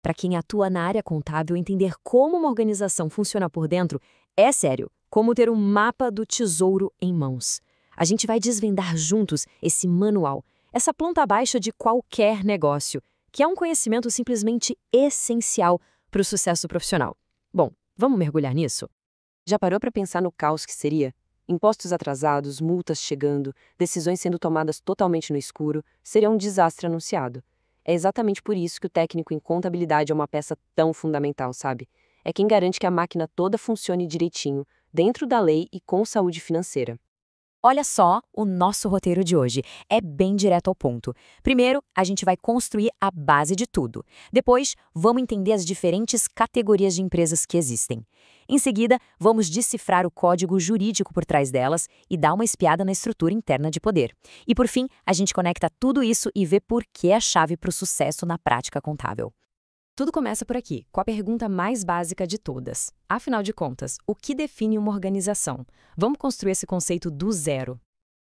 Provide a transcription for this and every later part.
Para quem atua na área contábil, entender como uma organização funciona por dentro é sério, como ter um mapa do tesouro em mãos. A gente vai desvendar juntos esse manual, essa planta baixa de qualquer negócio, que é um conhecimento simplesmente essencial para o sucesso profissional. Bom, vamos mergulhar nisso? Já parou para pensar no caos que seria? Impostos atrasados, multas chegando, decisões sendo tomadas totalmente no escuro, seria um desastre anunciado. É exatamente por isso que o técnico em contabilidade é uma peça tão fundamental, sabe? É quem garante que a máquina toda funcione direitinho, dentro da lei e com saúde financeira. Olha só o nosso roteiro de hoje. É bem direto ao ponto. Primeiro, a gente vai construir a base de tudo. Depois, vamos entender as diferentes categorias de empresas que existem. Em seguida, vamos decifrar o código jurídico por trás delas e dar uma espiada na estrutura interna de poder. E por fim, a gente conecta tudo isso e vê por que é a chave para o sucesso na prática contábil. Tudo começa por aqui, com a pergunta mais básica de todas. Afinal de contas, o que define uma organização? Vamos construir esse conceito do zero.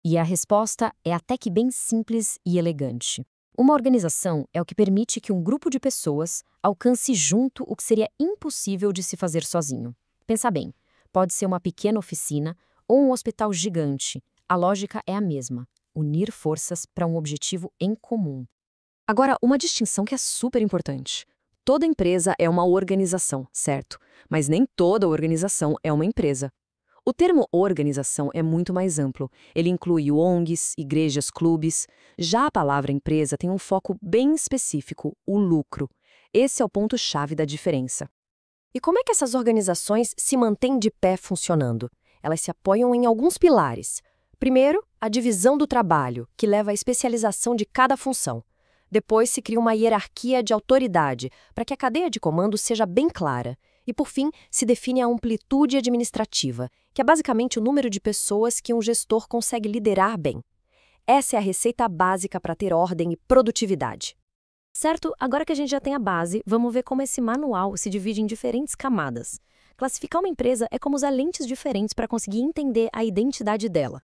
E a resposta é até que bem simples e elegante. Uma organização é o que permite que um grupo de pessoas alcance junto o que seria impossível de se fazer sozinho. Pensa bem, pode ser uma pequena oficina ou um hospital gigante. A lógica é a mesma: unir forças para um objetivo em comum. Agora, uma distinção que é super importante. Toda empresa é uma organização, certo? Mas nem toda organização é uma empresa. O termo organização é muito mais amplo. Ele inclui ONGs, igrejas, clubes. Já a palavra empresa tem um foco bem específico, o lucro. Esse é o ponto-chave da diferença. E como é que essas organizações se mantêm de pé funcionando? Elas se apoiam em alguns pilares. Primeiro, a divisão do trabalho, que leva à especialização de cada função. Depois se cria uma hierarquia de autoridade, para que a cadeia de comando seja bem clara. E, por fim, se define a amplitude administrativa, que é basicamente o número de pessoas que um gestor consegue liderar bem. Essa é a receita básica para ter ordem e produtividade. Certo? Agora que a gente já tem a base, vamos ver como esse manual se divide em diferentes camadas. Classificar uma empresa é como usar lentes diferentes para conseguir entender a identidade dela.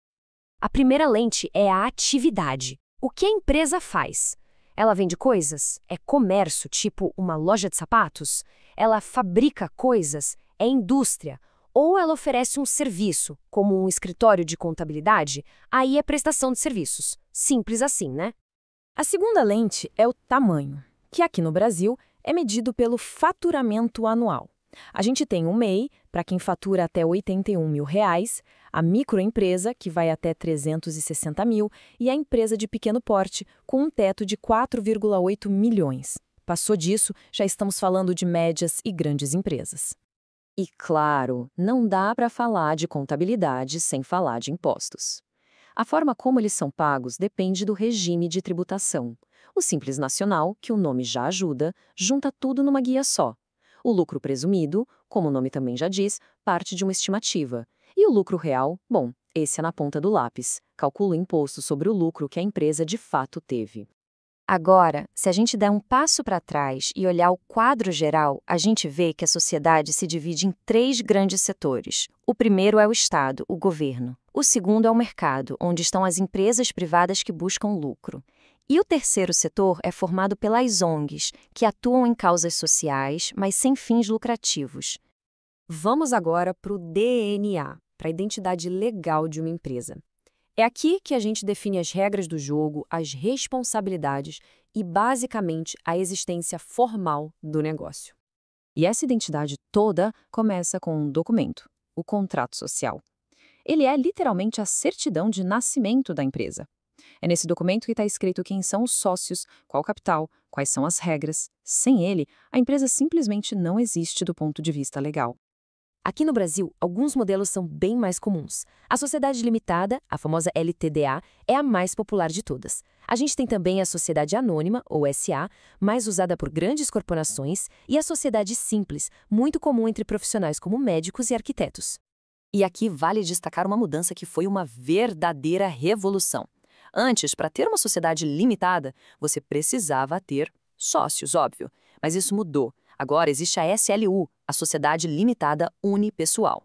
A primeira lente é a atividade. O que a empresa faz? Ela vende coisas? É comércio, tipo uma loja de sapatos? Ela fabrica coisas? É indústria? Ou ela oferece um serviço, como um escritório de contabilidade? Aí é prestação de serviços. Simples assim, né? A segunda lente é o tamanho, que aqui no Brasil é medido pelo faturamento anual. A gente tem o MEI, para quem fatura até R$ 81 mil, a microempresa, que vai até 360 mil, e a empresa de pequeno porte, com um teto de 4,8 milhões. Passou disso, já estamos falando de médias e grandes empresas. E claro, não dá para falar de contabilidade sem falar de impostos. A forma como eles são pagos depende do regime de tributação. O Simples Nacional, que o nome já ajuda, junta tudo numa guia só. O lucro presumido, como o nome também já diz, parte de uma estimativa. E o lucro real, bom, esse é na ponta do lápis. Calcula o imposto sobre o lucro que a empresa de fato teve. Agora, se a gente der um passo para trás e olhar o quadro geral, a gente vê que a sociedade se divide em 3 grandes setores. O primeiro é o Estado, o governo. O segundo é o mercado, onde estão as empresas privadas que buscam lucro. E o terceiro setor é formado pelas ONGs, que atuam em causas sociais, mas sem fins lucrativos. Vamos agora para o DNA, para a identidade legal de uma empresa. É aqui que a gente define as regras do jogo, as responsabilidades e, basicamente, a existência formal do negócio. E essa identidade toda começa com um documento, o contrato social. Ele é literalmente a certidão de nascimento da empresa. É nesse documento que está escrito quem são os sócios, qual o capital, quais são as regras. Sem ele, a empresa simplesmente não existe do ponto de vista legal. Aqui no Brasil, alguns modelos são bem mais comuns. A sociedade limitada, a famosa LTDA, é a mais popular de todas. A gente tem também a sociedade anônima, ou SA, mais usada por grandes corporações, e a sociedade simples, muito comum entre profissionais como médicos e arquitetos. E aqui vale destacar uma mudança que foi uma verdadeira revolução. Antes, para ter uma sociedade limitada, você precisava ter sócios, óbvio. Mas isso mudou. Agora existe a SLU, a Sociedade Limitada Unipessoal.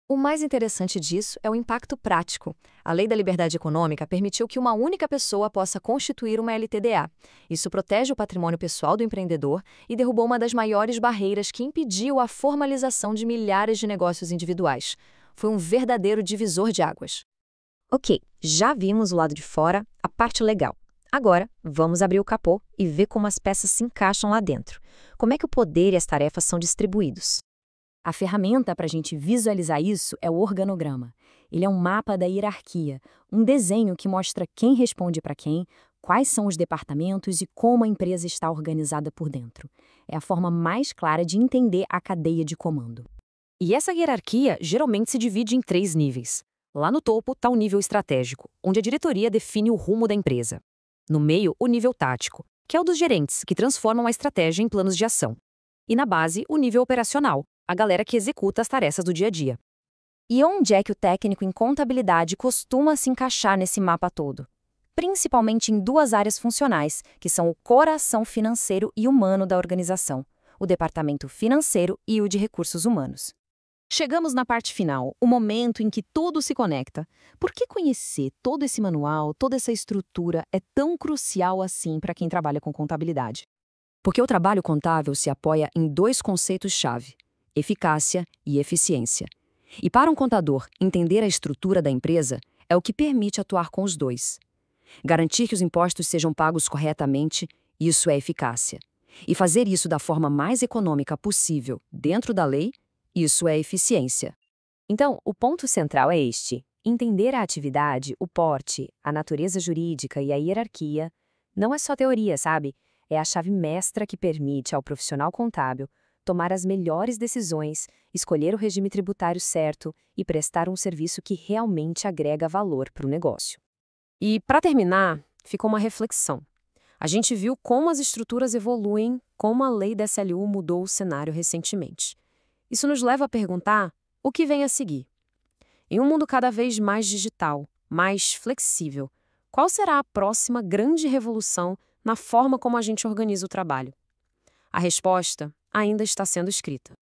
O mais interessante disso é o impacto prático. A Lei da Liberdade Econômica permitiu que uma única pessoa possa constituir uma LTDA. Isso protege o patrimônio pessoal do empreendedor e derrubou uma das maiores barreiras que impediu a formalização de milhares de negócios individuais. Foi um verdadeiro divisor de águas. Ok, já vimos o lado de fora, a parte legal. Agora, vamos abrir o capô e ver como as peças se encaixam lá dentro. Como é que o poder e as tarefas são distribuídos? A ferramenta para a gente visualizar isso é o organograma. Ele é um mapa da hierarquia, um desenho que mostra quem responde para quem, quais são os departamentos e como a empresa está organizada por dentro. É a forma mais clara de entender a cadeia de comando. E essa hierarquia geralmente se divide em 3 níveis. Lá no topo está o nível estratégico, onde a diretoria define o rumo da empresa. No meio, o nível tático, que é o dos gerentes, que transformam a estratégia em planos de ação. E na base, o nível operacional, a galera que executa as tarefas do dia a dia. E onde é que o técnico em contabilidade costuma se encaixar nesse mapa todo? Principalmente em 2 áreas funcionais, que são o coração financeiro e humano da organização, o departamento financeiro e o de recursos humanos. Chegamos na parte final, o momento em que tudo se conecta. Por que conhecer todo esse manual, toda essa estrutura é tão crucial assim para quem trabalha com contabilidade? Porque o trabalho contábil se apoia em 2 conceitos-chave: eficácia e eficiência. E para um contador, entender a estrutura da empresa é o que permite atuar com os 2. Garantir que os impostos sejam pagos corretamente, isso é eficácia. E fazer isso da forma mais econômica possível, dentro da lei, isso é eficiência. Então, o ponto central é este: entender a atividade, o porte, a natureza jurídica e a hierarquia não é só teoria, sabe? É a chave mestra que permite ao profissional contábil tomar as melhores decisões, escolher o regime tributário certo e prestar um serviço que realmente agrega valor para o negócio. E, para terminar, ficou uma reflexão. A gente viu como as estruturas evoluem, como a lei da SLU mudou o cenário recentemente. Isso nos leva a perguntar o que vem a seguir. Em um mundo cada vez mais digital, mais flexível, qual será a próxima grande revolução na forma como a gente organiza o trabalho? A resposta ainda está sendo escrita.